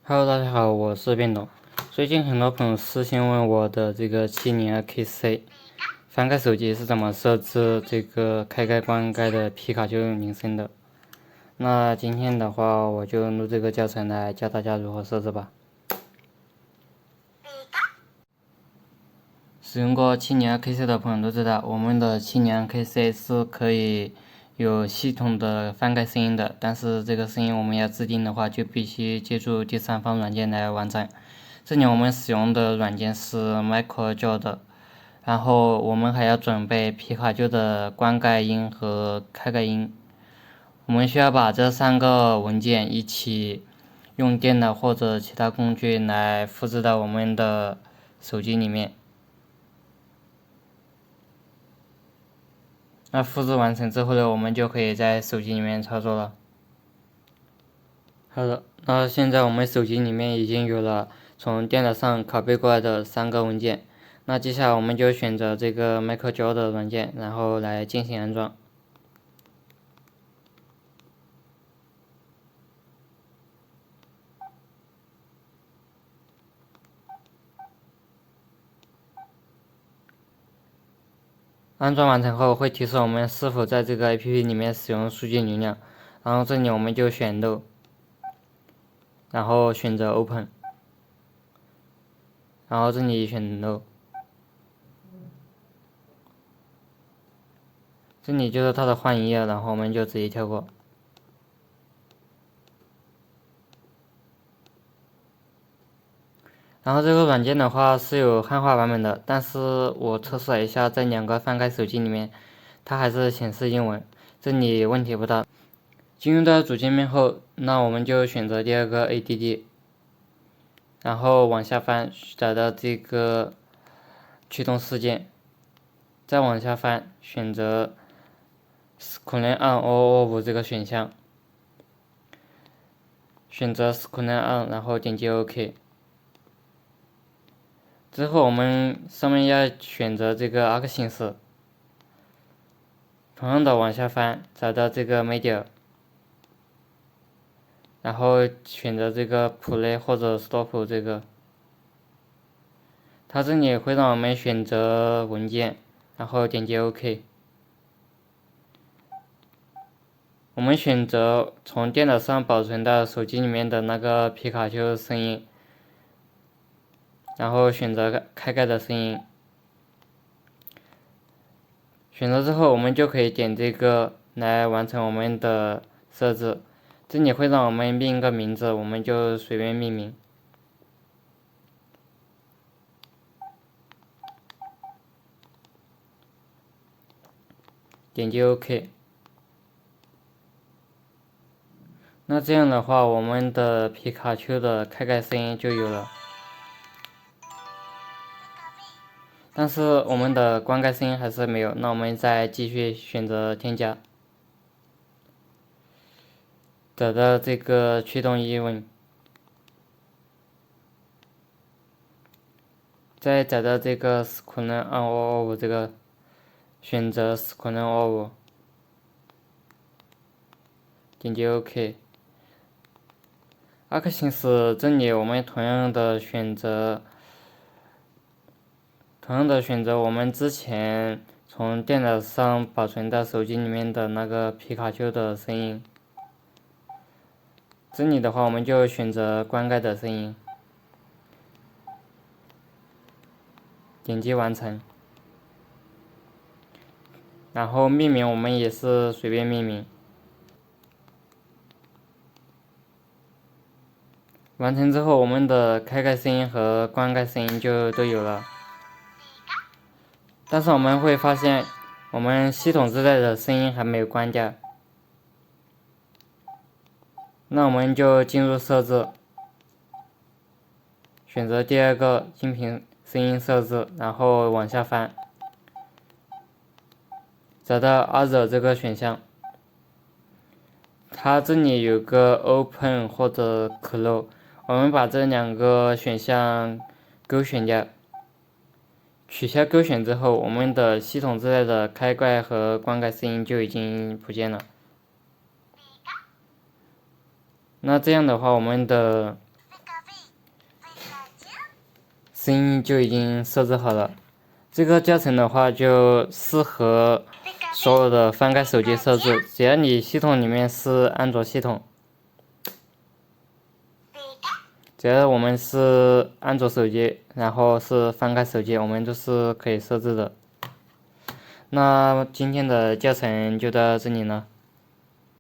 Hello，大家好，我是变董。最近很多朋友私信问我的这个702KC 翻盖手机是怎么设置这个开盖关盖的皮卡丘铃声的。那今天的话，我就录这个教程来教大家如何设置吧。使用过702KC的朋友都知道，我们的702KC是可以有系统的翻盖声音的，但是这个声音我们要自定的话，就必须借助第三方软件来完成。这里我们使用的软件是 MicroJaw，然后我们还要准备皮卡丘的关盖音和开盖音。我们需要把这3个文件一起用电脑或者其他工具来复制到我们的手机里面。那复制完成之后呢，我们就可以在手机里面操作了。好的，那现在我们手机里面已经有了从电脑上拷贝过来的3个文件。那接下来我们就选择这个 MicroJaw 的软件，然后来进行安装。安装完成后会提示我们是否在这个 APP 里面使用数据流量，然后这里我们就选 No， 然后选择 Open， 然后这里选 No， 这里就是它的欢迎页，然后我们就直接跳过。然后这个软件的话是有汉化版本的，但是我测试了一下，在2个翻盖手机里面，它还是显示英文，这里问题不大。进入到主界面后，那我们就选择第2个 ADD， 然后往下翻，找到这个驱动事件，再往下翻，选择 Screen on or off 这个选项，选择 Screen on， 然后点击 OK。之后我们上面要选择这个 Actions， 同样的往下翻，找到这个 Media， 然后选择这个 Play 或者 Stop 这个，它这里会让我们选择文件，然后点击 OK。我们选择从电脑上保存到手机里面的那个皮卡丘声音，然后选择开盖的声音。选择之后，我们就可以点这个来完成我们的设置。这里会让我们命一个名字，我们就随便命名。点击 OK。那这样的话，我们的皮卡丘的开盖声音就有了。但是我们的关盖声音还是没有，那我们再继续选择添加，找到这个驱动event，再找到这个 Screen on or off 这个，选择 Screen on off， 点击 OK。Actions 这里我们同样的选择我们之前从电脑上保存到手机里面的那个皮卡丘的声音。这里的话，我们就选择关盖的声音，点击完成。然后命名我们也是随便命名。完成之后，我们的开盖声音和关盖声音就都有了。但是我们会发现，我们系统自带的声音还没有关掉。那我们就进入设置，选择第2个音频声音设置，然后往下翻，找到 Other 这个选项，它这里有个 Open 或者 Close， 我们把这2个选项勾选掉。取消勾选之后，我们的系统自带的开盖和关盖声音就已经不见了。那这样的话，我们的声音就已经设置好了。这个教程的话就适合所有的翻盖手机设置，只要你系统里面是安卓系统，只要我们是安卓手机，然后是翻盖手机，我们都是可以设置的。那今天的教程就到这里了。